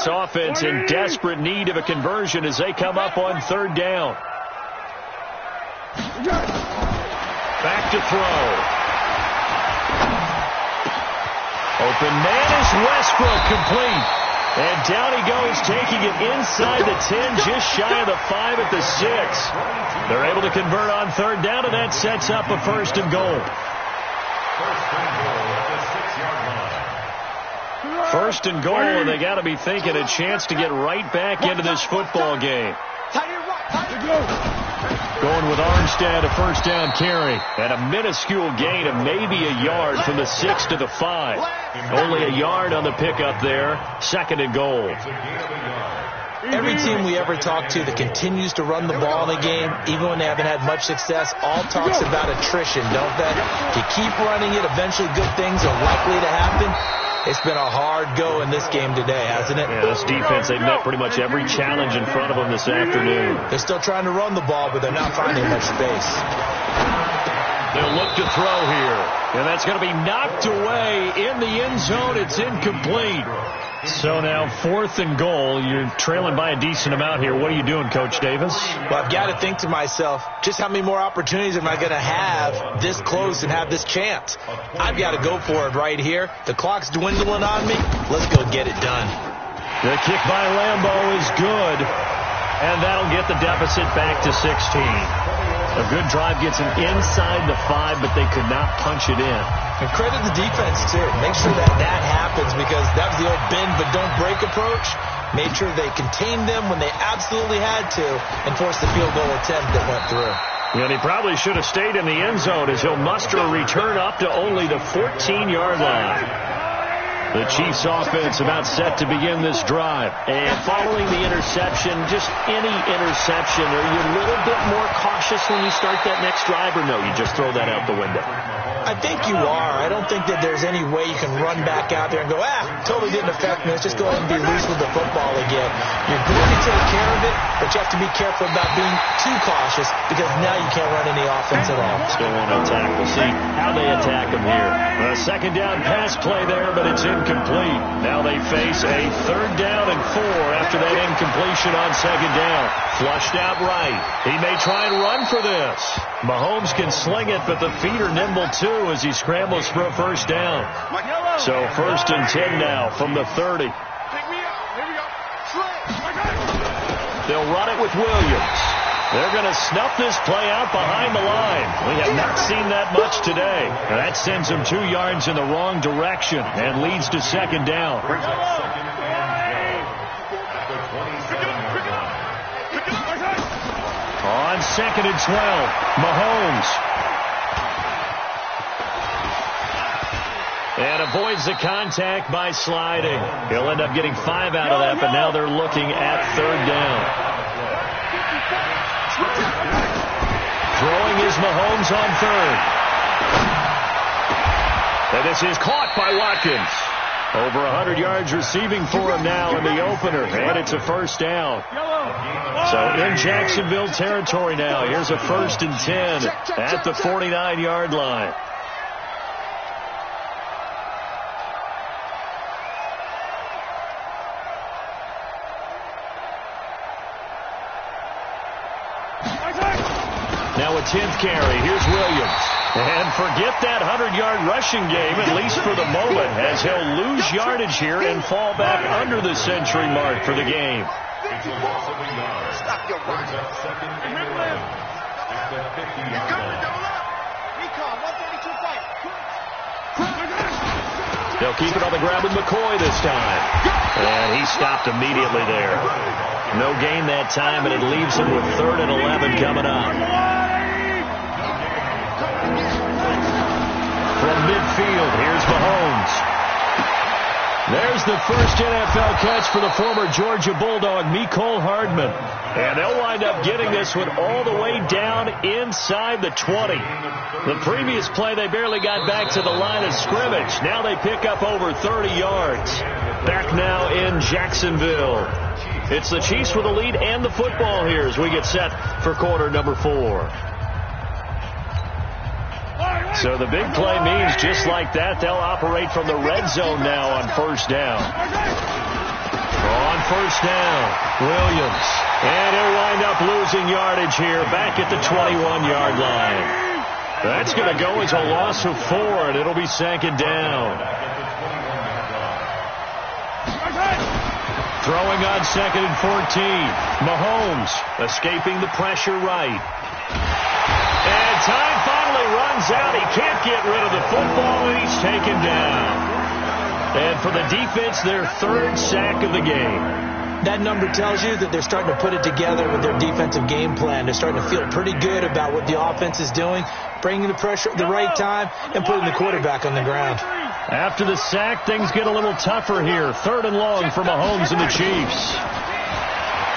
Chiefs offense in desperate need of a conversion as they come up on third down. Back to throw. Open man is Westbrook, complete. And down he goes, taking it inside the 10, just shy of the 5 at the 6. They're able to convert on third down, and that sets up a first and goal. First and goal, and they got to be thinking a chance to get right back into this football game. Going with Armstead, a first down carry. And a minuscule gain of maybe a yard from the 6 to the 5. Only a yard on the pickup there. Second and goal. Every team we ever talk to that continues to run the ball in a game, even when they haven't had much success, all talks about attrition, don't they? To keep running it, eventually good things are likely to happen. It's been a hard go in this game today, hasn't it? Yeah, this defense, they've met pretty much every challenge in front of them this afternoon. They're still trying to run the ball, but they're not finding much space. They'll look to throw here. And that's going to be knocked away in the end zone. It's incomplete. So now fourth and goal. You're trailing by a decent amount here. What are you doing, Coach Davis? Well, I've got to think to myself, just how many more opportunities am I going to have this close and have this chance? I've got to go for it right here. The clock's dwindling on me. Let's go get it done. The kick by Lambeau is good. And that'll get the deficit back to 16. A good drive gets them inside the 5, but they could not punch it in. And credit the defense, too. Make sure that happens, because that was the old bend but don't break approach. Made sure they contained them when they absolutely had to and forced the field goal attempt that went through. And he probably should have stayed in the end zone as he'll muster a return up to only the 14-yard line. The Chiefs offense about set to begin this drive. And following the interception, just any interception, are you a little bit more cautious when you start that next drive, or no, you just throw that out the window? I think you are. I don't think that there's any way you can run back out there and go, totally didn't affect me. Let's just go ahead and be loose with the football again. You're going to take care of it, but you have to be careful about being too cautious, because now you can't run any offense at all. Still want to attack. We'll see how they attack them here. A second down pass play there, but it's incomplete. Now they face a third down and 4 after that incompletion on second down. Flushed out right. He may try and run for this. Mahomes can sling it, but the feet are nimble too as he scrambles for a first down. So first and 10 now from the 30. They'll run it with Williams. They're going to snuff this play out behind the line. We have not seen that much today. That sends them 2 yards in the wrong direction and leads to second down. On second and 12, Mahomes. And avoids the contact by sliding. He'll end up getting 5 out of that, but now they're looking at third down. Throwing is Mahomes on third. And this is caught by Watkins. Over 100 yards receiving for him now in the opener, and it's a first down. So in Jacksonville territory now. Here's a first and 10 at the 49-yard line. Now a 10th carry. Here's Williams. And forget that 100-yard rushing game, at least for the moment, as he'll lose yardage here and fall back under the century mark for the game. They'll keep it on the ground with McCoy this time. And he stopped immediately there. No gain that time, and it leaves him with 3rd and 11 coming up. From midfield, here's Mahomes. There's the first NFL catch for the former Georgia Bulldog, Mecole Hardman. And they'll wind up getting this one all the way down inside the 20. The previous play, they barely got back to the line of scrimmage. Now they pick up over 30 yards. Back now in Jacksonville. It's the Chiefs with the lead and the football here as we get set for quarter number 4. So the big play means just like that, they'll operate from the red zone now on first down. On first down. Williams. And he'll wind up losing yardage here back at the 21-yard line. That's going to go as a loss of 4, and it'll be second down. Throwing on second and 14. Mahomes escaping the pressure right. And time finally runs out. He can't get rid of the football, and he's taken down. And for the defense, their third sack of the game. That number tells you that they're starting to put it together with their defensive game plan. They're starting to feel pretty good about what the offense is doing, bringing the pressure at the right time, and putting the quarterback on the ground. After the sack, things get a little tougher here. 3rd and long for Mahomes and the Chiefs.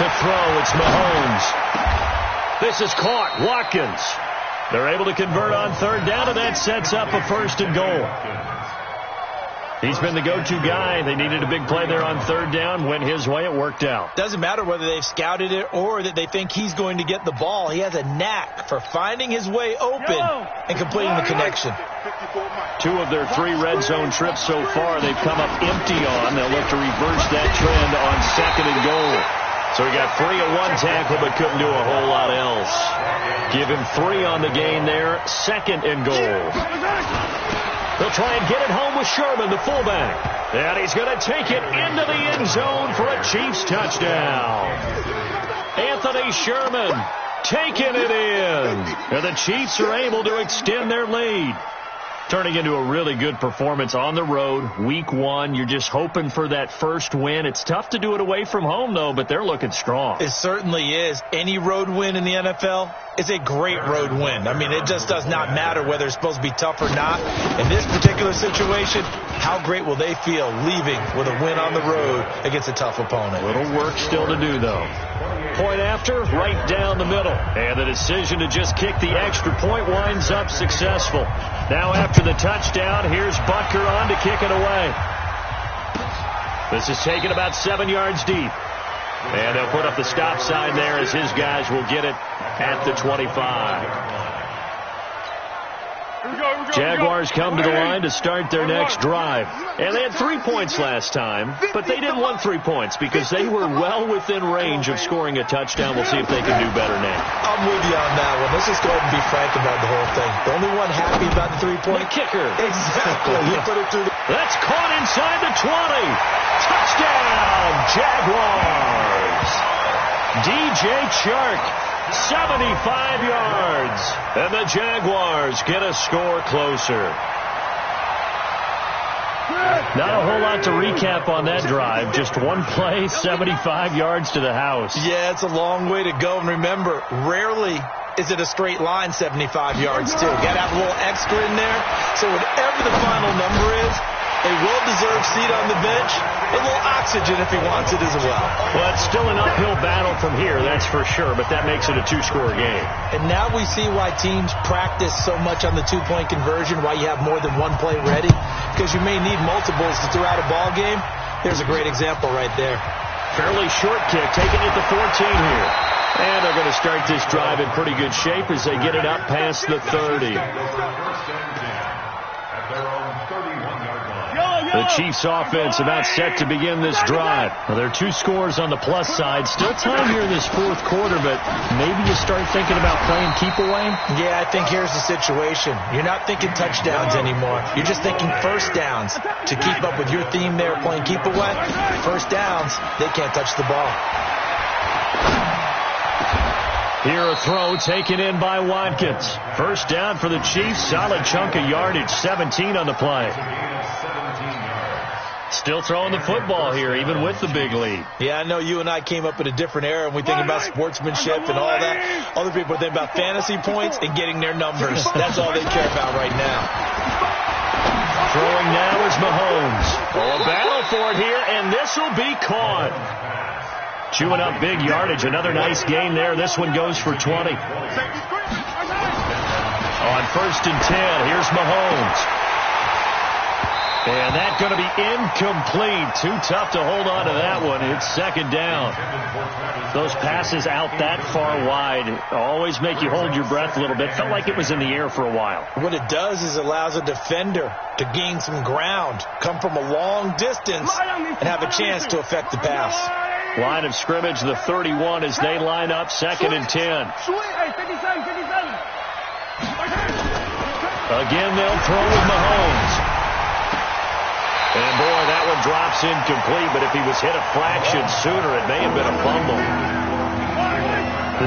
To throw, it's Mahomes. This is caught. Watkins. They're able to convert on 3rd down, and that sets up a 1st and goal. He's been the go-to guy. They needed a big play there on 3rd down. Went his way. It worked out. Doesn't matter whether they've scouted it or that they think he's going to get the ball. He has a knack for finding his way open and completing the connection. 2 of their 3 red zone trips so far, they've come up empty on. They'll look to reverse that trend on 2nd and goal. So he got 3 at 1 tackle, but couldn't do a whole lot else. Give him 3 on the gain there. 2nd and goal. They'll try and get it home with Sherman, the fullback. And he's going to take it into the end zone for a Chiefs touchdown. Anthony Sherman taking it in. And the Chiefs are able to extend their lead. Turning into a really good performance on the road. Week 1, you're just hoping for that first win. It's tough to do it away from home, though, but they're looking strong. It certainly is. Any road win in the NFL is a great road win. I mean, it just does not matter whether it's supposed to be tough or not. In this particular situation, how great will they feel leaving with a win on the road against a tough opponent? Little work still to do, though. Point after, right down the middle. And the decision to just kick the extra point winds up successful. Now after the touchdown, here's Butker on to kick it away. This is taken about 7 yards deep. And they'll put up the stop sign there as his guys will get it at the 25. Jaguars come to the line to start their next drive. And they had 3 points last time, but they didn't want 3 points because they were well within range of scoring a touchdown. We'll see if they can do better now. I'm with you on that one. Let's just go ahead and be frank about the whole thing. The only one happy about the 3-point kicker. Exactly. He put it through. That's caught inside the 20. Touchdown, Jaguars. DJ Chark. 75 yards. And the Jaguars get a score closer. Not a whole lot to recap on that drive. Just one play, 75 yards to the house. Yeah, it's a long way to go. And remember, rarely is it a straight line 75 yards, too. Got to have a little extra in there. So whatever the final number is, a well-deserved seat on the bench, a little oxygen if he wants it as well. Well, it's still an uphill battle from here, that's for sure, but that makes it a 2-score game. And now we see why teams practice so much on the 2-point conversion, why you have more than one play ready, because you may need multiples to throw out a ball game. There's a great example right there. Fairly short kick, taking it to 14 here. And they're going to start this drive in pretty good shape as they get it up past the 30. The Chiefs offense about set to begin this drive. Well, there are 2 scores on the plus side. Still time here in this 4th quarter, but maybe you start thinking about playing keep away? Yeah, I think here's the situation. You're not thinking touchdowns anymore. You're just thinking first downs. To keep up with your theme there, playing keep away, first downs, they can't touch the ball. Here a throw taken in by Watkins. First down for the Chiefs. Solid chunk of yardage. 17 on the play. Still throwing the football here, even with the big lead. Yeah, I know you and I came up in a different era, and we think about sportsmanship and all that. Other people think about fantasy points and getting their numbers. That's all they care about right now. Throwing now is Mahomes. Oh, a battle for it here, and this will be caught. Chewing up big yardage. Another nice gain there. This one goes for 20. On 1st and 10, here's Mahomes. And that's going to be incomplete. Too tough to hold on to that one. It's 2nd down. Those passes out that far wide always make you hold your breath a little bit. Felt like it was in the air for a while. What it does is it allows a defender to gain some ground, come from a long distance, and have a chance to affect the pass. Line of scrimmage, the 31, as they line up 2nd and 10. Again, they'll throw with Mahomes. And, boy, that one drops incomplete, but if he was hit a fraction sooner, it may have been a fumble.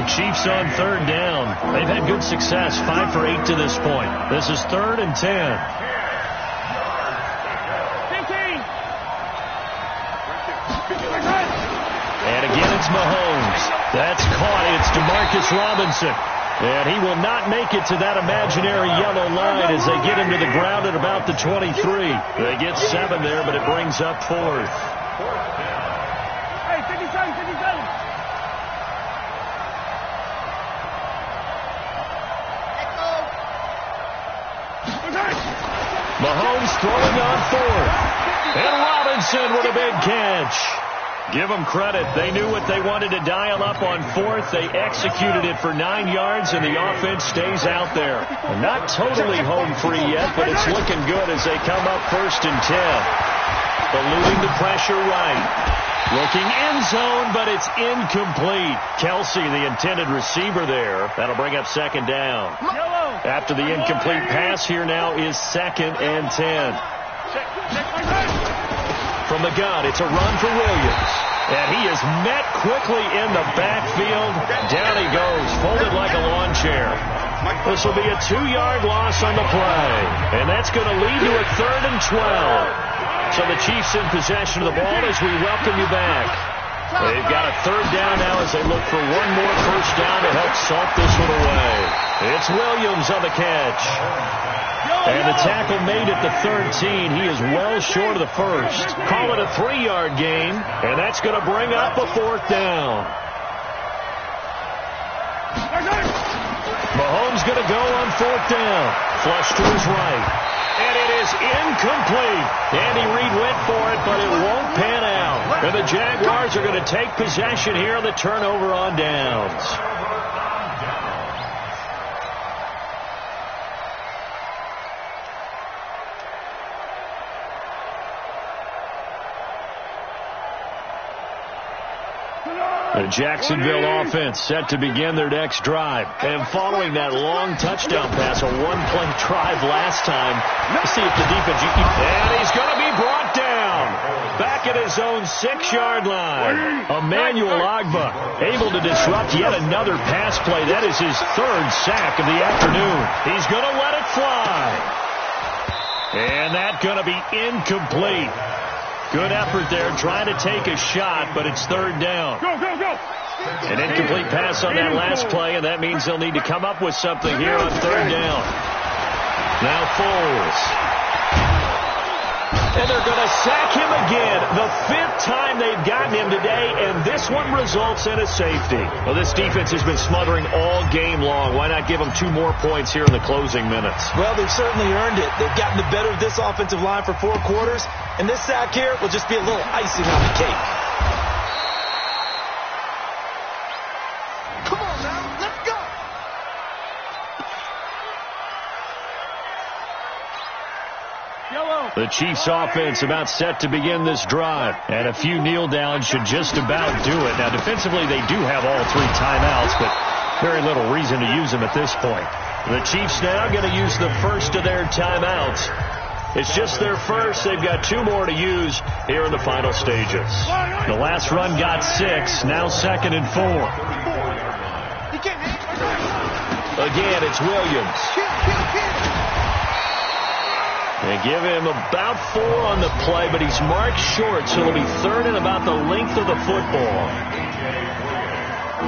The Chiefs on 3rd down. They've had good success, 5 for 8 to this point. This is 3rd and 10. And again, it's Mahomes. That's caught. It's Demarcus Robinson. And he will not make it to that imaginary yellow line as they get him to the ground at about the 23. They get 7 there, but it brings up 4th. Mahomes throwing on 4th. And Robinson with a big catch. Give them credit. They knew what they wanted to dial up on 4th. They executed it for 9 yards, and the offense stays out there. Not totally home free yet, but it's looking good as they come up 1st and 10. Eluding the pressure right. Looking end zone, but it's incomplete. Kelsey, the intended receiver there. That'll bring up 2nd down. After the incomplete pass, here now is 2nd and 10. From the gun, it's a run for Williams. And he is met quickly in the backfield. Down he goes, folded like a lawn chair. This will be a 2-yard loss on the play. And that's going to lead to a 3rd and 12. So the Chiefs in possession of the ball as we welcome you back. They've got a 3rd down now as they look for one more 1st down to help salt this one away. It's Williams on the catch. And the tackle made at the 13. He is well short of the 1st. Call it a 3-yard gain, and that's going to bring up a 4th down. Mahomes going to go on 4th down. Flush to his right. And it is incomplete. Andy Reid went for it, but it won't pan out. And the Jaguars are going to take possession here on the turnover on downs. The Jacksonville offense set to begin their next drive. And following that long touchdown pass, a one-play drive last time, let's see if the defense... And he's going to be brought down. Back at his own 6-yard line. Emmanuel Ogbah able to disrupt yet another pass play. That is his 3rd sack of the afternoon. He's going to let it fly. And that's going to be incomplete. Good effort there, trying to take a shot, but it's 3rd down. Go, go, go. An incomplete pass on that last play, and that means they'll need to come up with something here on 3rd down. Now Foles. And they're going to sack him again. The 5th time they've gotten him today, and this one results in a safety. Well, this defense has been smothering all game long. Why not give them 2 more points here in the closing minutes? Well, they've certainly earned it. They've gotten the better of this offensive line for 4 quarters, and this sack here will just be a little icing on the cake. Come on now, let's go. The Chiefs offense about set to begin this drive. And a few kneel downs should just about do it. Now, defensively, they do have all 3 timeouts, but very little reason to use them at this point. The Chiefs now going to use the first of their timeouts. It's just their first. They've got 2 more to use here in the final stages. The last run got 6. Now 2nd and 4. Again, it's Williams. They give him about 4 on the play, but he's marked short, so it'll be 3rd and about the length of the football.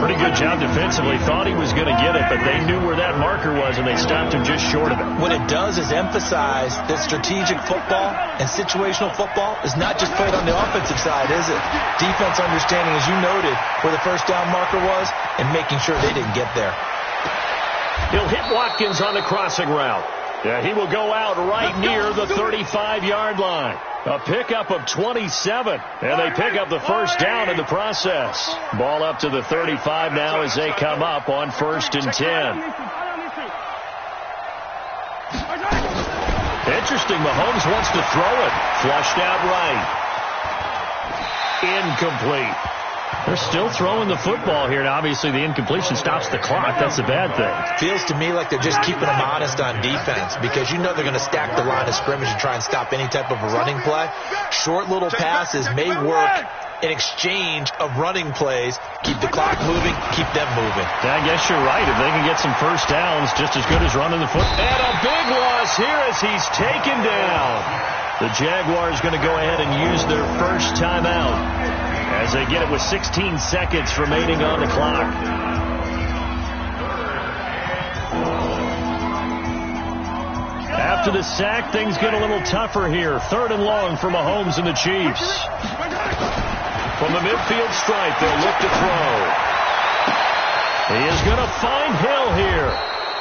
Pretty good job defensively. Thought he was going to get it, but they knew where that marker was, and they stopped him just short of it. What it does is emphasize that strategic football and situational football is not just played on the offensive side, is it? Defense understanding, as you noted, where the 1st down marker was and making sure they didn't get there. He'll hit Watkins on the crossing route. Yeah, he will go out right near the 35-yard line. A pickup of 27, and they pick up the 1st down in the process. Ball up to the 35 now as they come up on 1st and 10. Interesting, Mahomes wants to throw it. Flushed out right. Incomplete. They're still throwing the football here, and obviously the incompletion stops the clock. That's a bad thing. Feels to me like they're just keeping them honest on defense because you know they're going to stack the line of scrimmage and try and stop any type of a running play. Short little passes may work in exchange of running plays. Keep the clock moving, keep them moving. I guess you're right. If they can get some first downs, just as good as running the foot. And a big loss here as he's taken down. The Jaguars going to go ahead and use their first timeout as they get it with 16 seconds remaining on the clock. After the sack, things get a little tougher here. 3rd and long for Mahomes and the Chiefs. From the midfield stripe, they'll look to throw. He is going to find Hill here.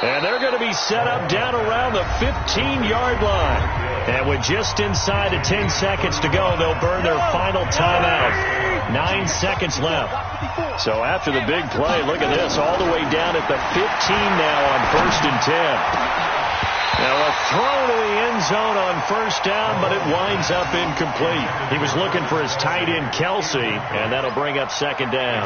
And they're going to be set up down around the 15-yard line. And with just inside of 10 seconds to go, they'll burn their final timeout. 9 seconds left. So after the big play, look at this, all the way down at the 15 now on 1st and 10. Now a throw to the end zone on first down, but it winds up incomplete. He was looking for his tight end, Kelsey, and that'll bring up 2nd down.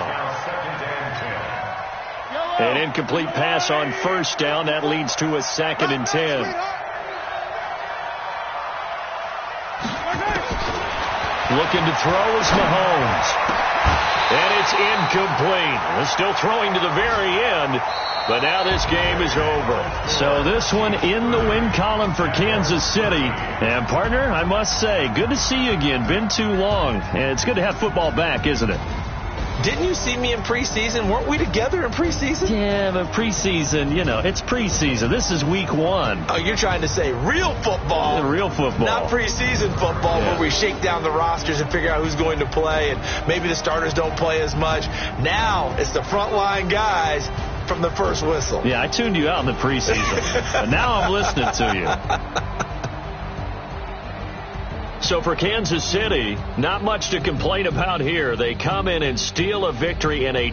An incomplete pass on first down. That leads to a 2nd and 10. Looking to throw is Mahomes. And it's incomplete. They're still throwing to the very end. But now this game is over. So this one in the win column for Kansas City. And, partner, I must say, good to see you again. Been too long. And it's good to have football back, isn't it? Didn't you see me in preseason? Weren't we together in preseason? Yeah, but preseason, you know, it's preseason. This is week 1. Oh, you're trying to say real football. Yeah, real football. Not preseason football where we shake down the rosters and figure out who's going to play, and maybe the starters don't play as much. Now it's the frontline guys from the first whistle. Yeah, I tuned you out in the preseason. But now I'm listening to you. So for Kansas City, not much to complain about here. They come in and steal a victory in a